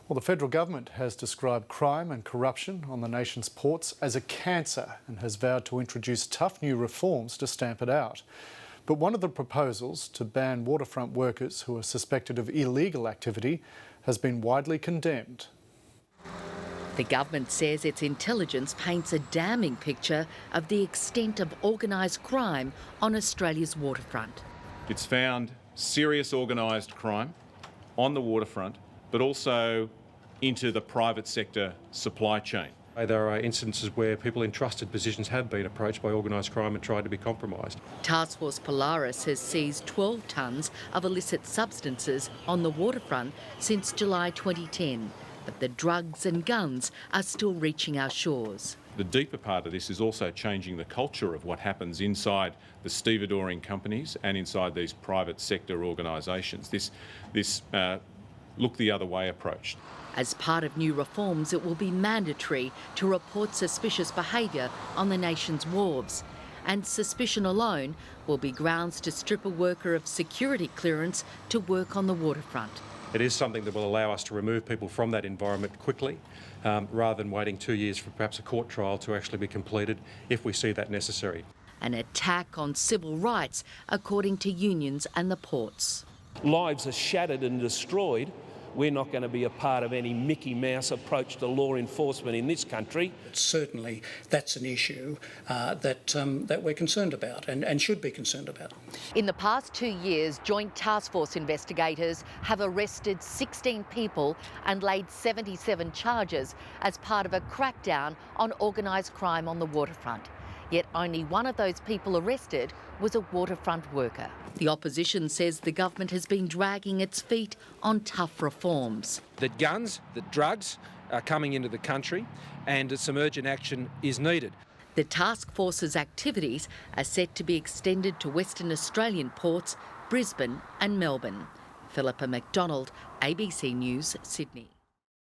Well, the federal government has described crime and corruption on the nation's ports as a cancer and has vowed to introduce tough new reforms to stamp it out. But one of the proposals to ban waterfront workers who are suspected of illegal activity has been widely condemned. The government says its intelligence paints a damning picture of the extent of organised crime on Australia's waterfront. It's found serious organised crime on the waterfront, but also into the private sector supply chain. There are instances where people in trusted positions have been approached by organised crime and tried to be compromised. Task Force Polaris has seized 12 tonnes of illicit substances on the waterfront since July 2010, but the drugs and guns are still reaching our shores. The deeper part of this is also changing the culture of what happens inside the stevedoring companies and inside these private sector organisations. This look the other way approach. As part of new reforms, it will be mandatory to report suspicious behaviour on the nation's wharves, and suspicion alone will be grounds to strip a worker of security clearance to work on the waterfront. It is something that will allow us to remove people from that environment quickly, rather than waiting 2 years for perhaps a court trial to actually be completed if we see that necessary. An attack on civil rights, according to unions and the ports. Lives are shattered and destroyed. We're not going to be a part of any Mickey Mouse approach to law enforcement in this country. Certainly that's an issue that we're concerned about and should be concerned about. In the past 2 years, Joint Task Force investigators have arrested 16 people and laid 77 charges as part of a crackdown on organised crime on the waterfront. Yet only one of those people arrested was a waterfront worker. The opposition says the government has been dragging its feet on tough reforms. That guns, that drugs are coming into the country and some urgent action is needed. The task force's activities are set to be extended to Western Australian ports, Brisbane and Melbourne. Philippa McDonald, ABC News, Sydney.